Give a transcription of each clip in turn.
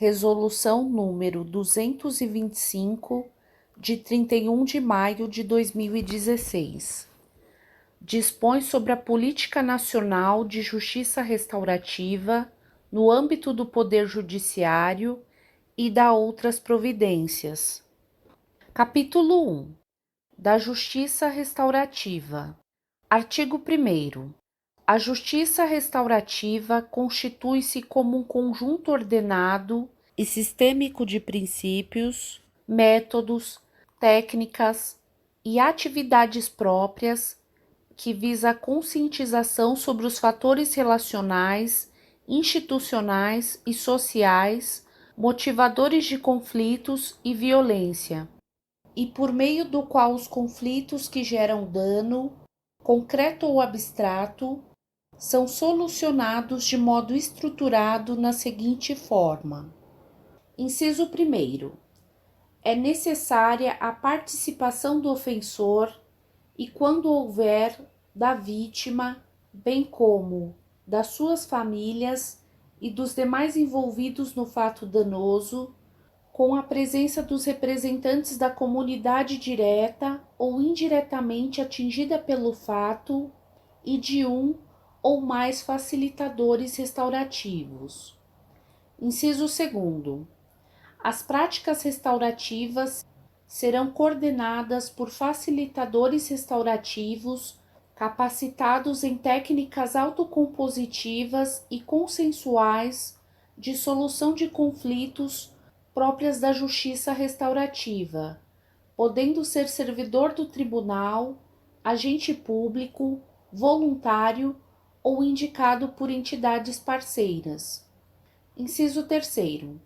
Resolução número 225, de 31 de maio de 2016. Dispõe sobre a Política Nacional de Justiça Restaurativa no âmbito do Poder Judiciário e dá outras providências. Capítulo 1. Da Justiça Restaurativa. Artigo 1º. A justiça restaurativa constitui-se como um conjunto ordenado e sistêmico de princípios, métodos, técnicas e atividades próprias que visa a conscientização sobre os fatores relacionais, institucionais e sociais, motivadores de conflitos e violência, e por meio do qual os conflitos que geram dano, concreto ou abstrato, são solucionados de modo estruturado na seguinte forma. Inciso 1º. É necessária a participação do ofensor e, quando houver, da vítima, bem como das suas famílias e dos demais envolvidos no fato danoso, com a presença dos representantes da comunidade direta ou indiretamente atingida pelo fato e de um ou mais facilitadores restaurativos. Inciso 2º. As práticas restaurativas serão coordenadas por facilitadores restaurativos capacitados em técnicas autocompositivas e consensuais de solução de conflitos próprias da justiça restaurativa, podendo ser servidor do tribunal, agente público, voluntário ou indicado por entidades parceiras. Inciso 3º.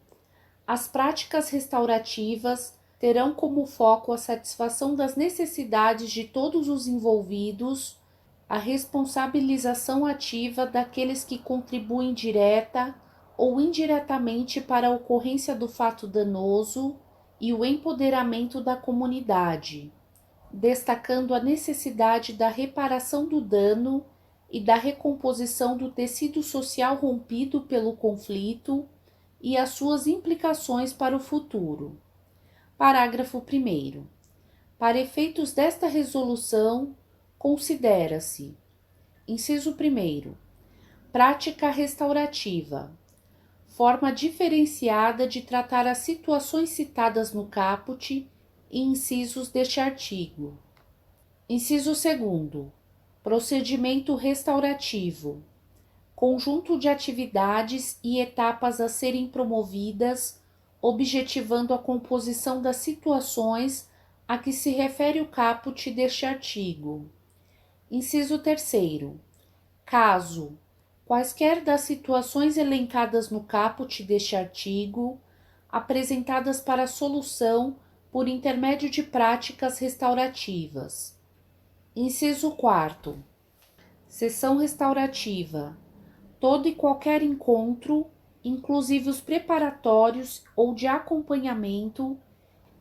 As práticas restaurativas terão como foco a satisfação das necessidades de todos os envolvidos, a responsabilização ativa daqueles que contribuem direta ou indiretamente para a ocorrência do fato danoso e o empoderamento da comunidade, destacando a necessidade da reparação do dano e da recomposição do tecido social rompido pelo conflito e as suas implicações para o futuro. Parágrafo 1º. Para efeitos desta resolução, considera-se: inciso 1º, prática restaurativa, forma diferenciada de tratar as situações citadas no caput e incisos deste artigo. Inciso 2º, procedimento restaurativo, conjunto de atividades e etapas a serem promovidas, objetivando a composição das situações a que se refere o caput deste artigo. Inciso 3º. Caso quaisquer das situações elencadas no caput deste artigo, apresentadas para solução por intermédio de práticas restaurativas. Inciso 4º. Sessão restaurativa. Todo e qualquer encontro, inclusive os preparatórios ou de acompanhamento,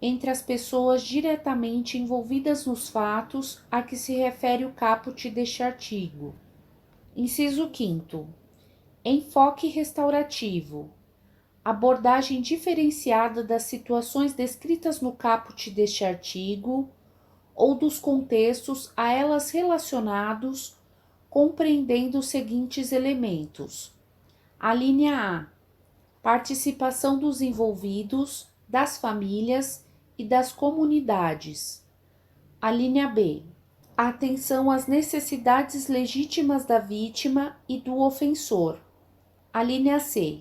entre as pessoas diretamente envolvidas nos fatos a que se refere o caput deste artigo. Inciso 5º. Enfoque restaurativo. Abordagem diferenciada das situações descritas no caput deste artigo ou dos contextos a elas relacionados, compreendendo os seguintes elementos. Alínea A. Participação dos envolvidos, das famílias e das comunidades. Alínea B. Atenção às necessidades legítimas da vítima e do ofensor. Alínea C.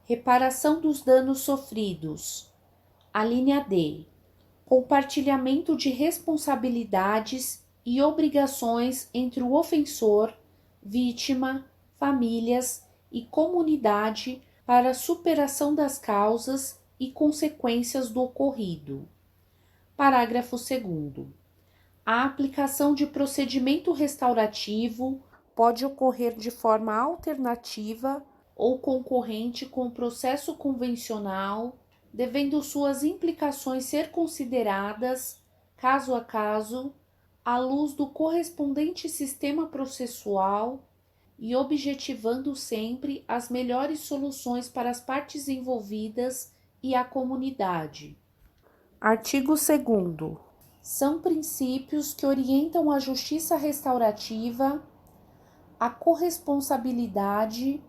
Reparação dos danos sofridos. Alínea D. Compartilhamento de responsabilidades e obrigações entre o ofensor, vítima, famílias e comunidade para a superação das causas e consequências do ocorrido. Parágrafo 2º. A aplicação de procedimento restaurativo pode ocorrer de forma alternativa ou concorrente com o processo convencional, devendo suas implicações ser consideradas, caso a caso, à luz do correspondente sistema processual e objetivando sempre as melhores soluções para as partes envolvidas e a comunidade. Artigo 2º. São princípios que orientam a justiça restaurativa, a corresponsabilidade,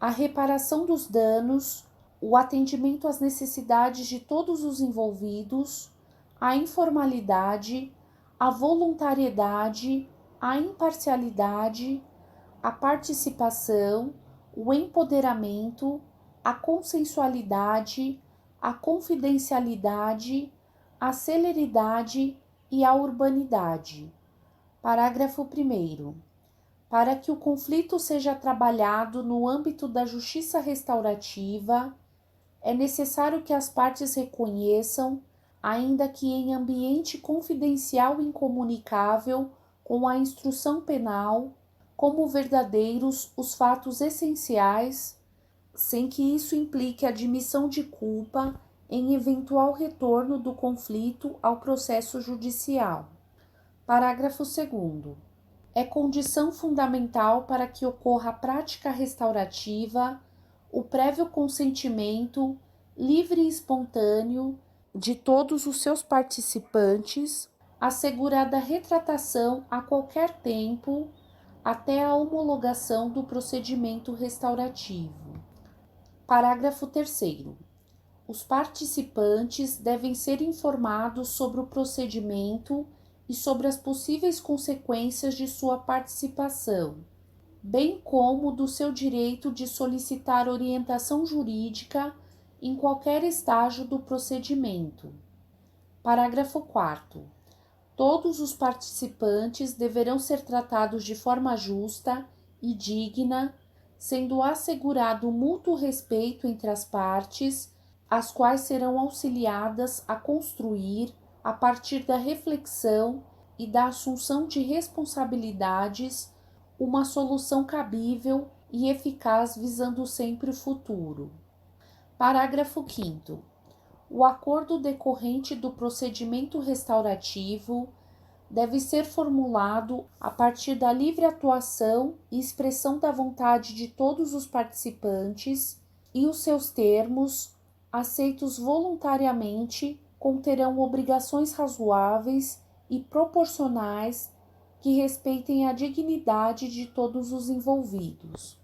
a reparação dos danos, o atendimento às necessidades de todos os envolvidos, a informalidade, a voluntariedade, a imparcialidade, a participação, o empoderamento, a consensualidade, a confidencialidade, a celeridade e a urbanidade. Parágrafo 1º. Para que o conflito seja trabalhado no âmbito da justiça restaurativa, é necessário que as partes reconheçam, ainda que em ambiente confidencial e incomunicável com a instrução penal, como verdadeiros os fatos essenciais, sem que isso implique admissão de culpa em eventual retorno do conflito ao processo judicial. Parágrafo 2º. É condição fundamental para que ocorra a prática restaurativa o prévio consentimento livre e espontâneo de todos os seus participantes, assegurada a retratação a qualquer tempo até a homologação do procedimento restaurativo. Parágrafo 3º. Os participantes devem ser informados sobre o procedimento e sobre as possíveis consequências de sua participação, bem como do seu direito de solicitar orientação jurídica em qualquer estágio do procedimento. Parágrafo 4º. Todos os participantes deverão ser tratados de forma justa e digna, sendo assegurado mútuo respeito entre as partes, as quais serão auxiliadas a construir, a partir da reflexão e da assunção de responsabilidades, uma solução cabível e eficaz visando sempre o futuro. Parágrafo 5º. O acordo decorrente do procedimento restaurativo deve ser formulado a partir da livre atuação e expressão da vontade de todos os participantes e os seus termos, aceitos voluntariamente, conterão obrigações razoáveis e proporcionais que respeitem a dignidade de todos os envolvidos.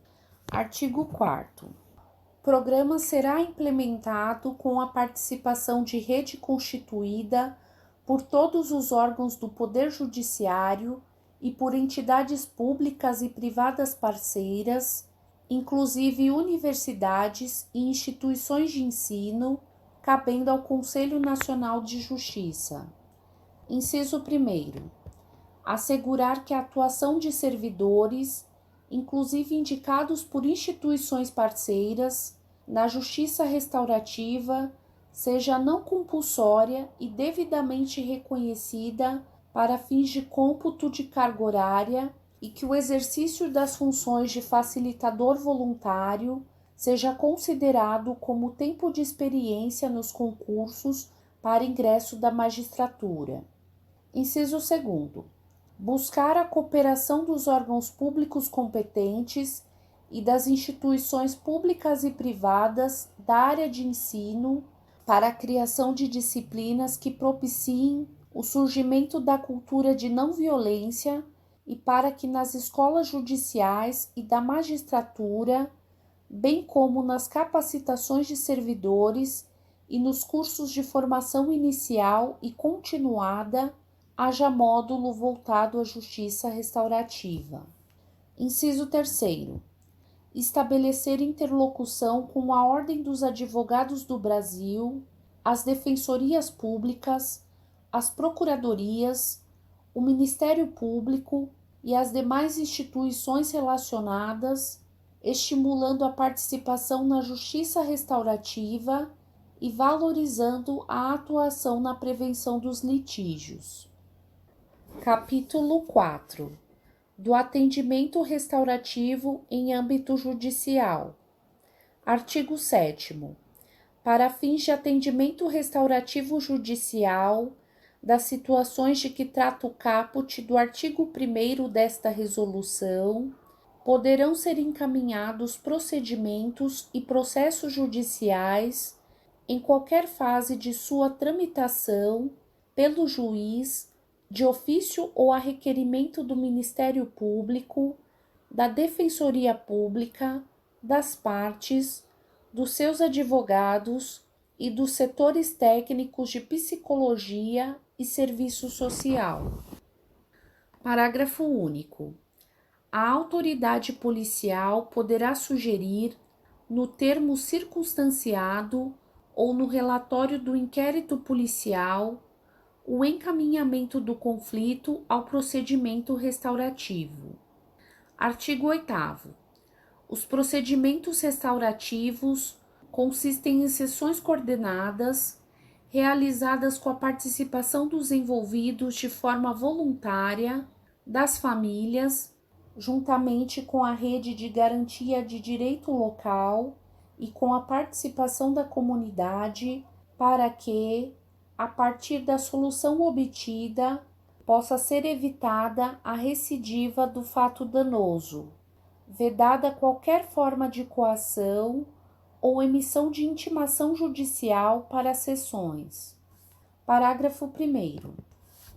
Artigo 4º. O programa será implementado com a participação de rede constituída por todos os órgãos do Poder Judiciário e por entidades públicas e privadas parceiras, inclusive universidades e instituições de ensino, cabendo ao Conselho Nacional de Justiça. Inciso 1º. Assegurar que a atuação de servidores, inclusive indicados por instituições parceiras, na justiça restaurativa, seja não compulsória e devidamente reconhecida para fins de cômputo de carga horária e que o exercício das funções de facilitador voluntário seja considerado como tempo de experiência nos concursos para ingresso da magistratura. Inciso 2º. Buscar a cooperação dos órgãos públicos competentes e das instituições públicas e privadas da área de ensino para a criação de disciplinas que propiciem o surgimento da cultura de não violência e para que nas escolas judiciais e da magistratura, bem como nas capacitações de servidores e nos cursos de formação inicial e continuada, haja módulo voltado à justiça restaurativa. Inciso 3º. Estabelecer interlocução com a Ordem dos Advogados do Brasil, as defensorias públicas, as procuradorias, o Ministério Público e as demais instituições relacionadas, estimulando a participação na justiça restaurativa e valorizando a atuação na prevenção dos litígios. Capítulo 4. Do atendimento restaurativo em âmbito judicial. Artigo 7º. Para fins de atendimento restaurativo judicial, das situações de que trata o caput do artigo 1º desta resolução, poderão ser encaminhados procedimentos e processos judiciais em qualquer fase de sua tramitação pelo juiz, de ofício ou a requerimento do Ministério Público, da Defensoria Pública, das partes, dos seus advogados e dos setores técnicos de psicologia e serviço social. Parágrafo único. A autoridade policial poderá sugerir, no termo circunstanciado ou no relatório do inquérito policial, o encaminhamento do conflito ao procedimento restaurativo. Artigo 8º. Os procedimentos restaurativos consistem em sessões coordenadas, realizadas com a participação dos envolvidos de forma voluntária, das famílias, juntamente com a rede de garantia de direito local e com a participação da comunidade, para que, a partir da solução obtida, possa ser evitada a recidiva do fato danoso, vedada qualquer forma de coação ou emissão de intimação judicial para as sessões. Parágrafo 1º.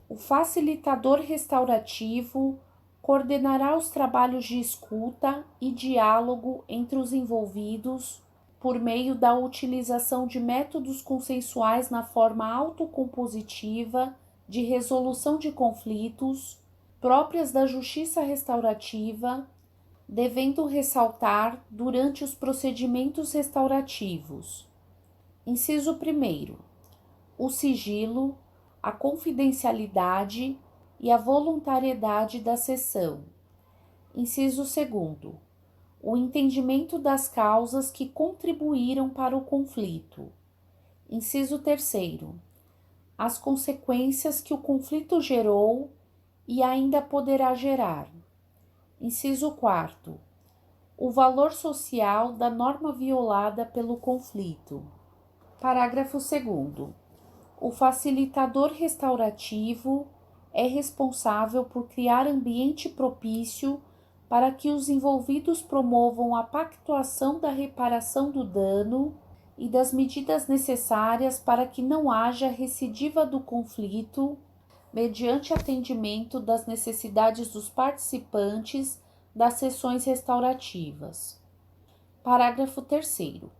O facilitador restaurativo coordenará os trabalhos de escuta e diálogo entre os envolvidos por meio da utilização de métodos consensuais na forma autocompositiva de resolução de conflitos próprias da justiça restaurativa, devendo ressaltar durante os procedimentos restaurativos: inciso 1º, o sigilo, a confidencialidade e a voluntariedade da sessão. Inciso 2º, o entendimento das causas que contribuíram para o conflito. Inciso 3º, as consequências que o conflito gerou e ainda poderá gerar. Inciso 4º, o valor social da norma violada pelo conflito. Parágrafo 2º. O facilitador restaurativo é responsável por criar ambiente propício para que os envolvidos promovam a pactuação da reparação do dano e das medidas necessárias para que não haja recidiva do conflito, mediante atendimento das necessidades dos participantes das sessões restaurativas. Parágrafo 3º.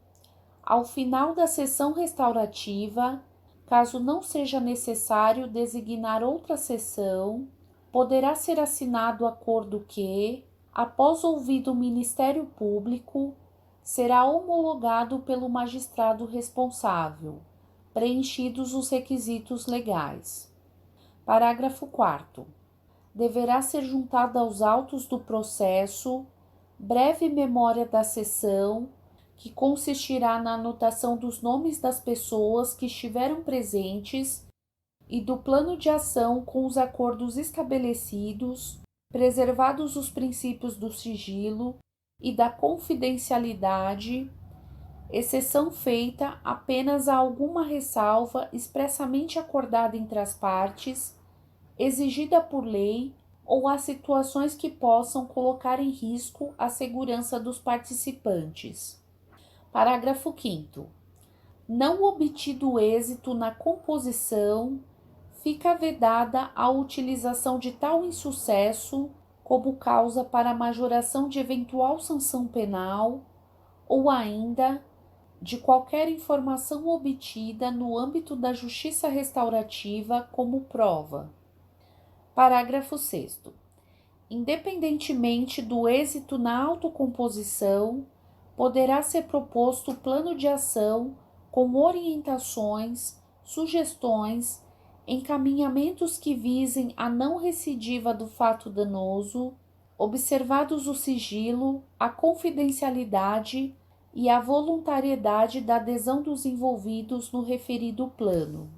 Ao final da sessão restaurativa, caso não seja necessário designar outra sessão, poderá ser assinado acordo que, após ouvido o Ministério Público, será homologado pelo magistrado responsável, preenchidos os requisitos legais. Parágrafo 4º. Deverá ser juntada aos autos do processo breve memória da sessão, que consistirá na anotação dos nomes das pessoas que estiveram presentes e do plano de ação com os acordos estabelecidos, preservados os princípios do sigilo e da confidencialidade, exceção feita apenas a alguma ressalva expressamente acordada entre as partes, exigida por lei, ou a situações que possam colocar em risco a segurança dos participantes. Parágrafo 5º. Não obtido êxito na composição, fica vedada a utilização de tal insucesso como causa para a majoração de eventual sanção penal ou ainda de qualquer informação obtida no âmbito da justiça restaurativa como prova. Parágrafo 6º. Independentemente do êxito na autocomposição, poderá ser proposto o plano de ação com orientações, sugestões, encaminhamentos que visem a não recidiva do fato danoso, observados o sigilo, a confidencialidade e a voluntariedade da adesão dos envolvidos no referido plano.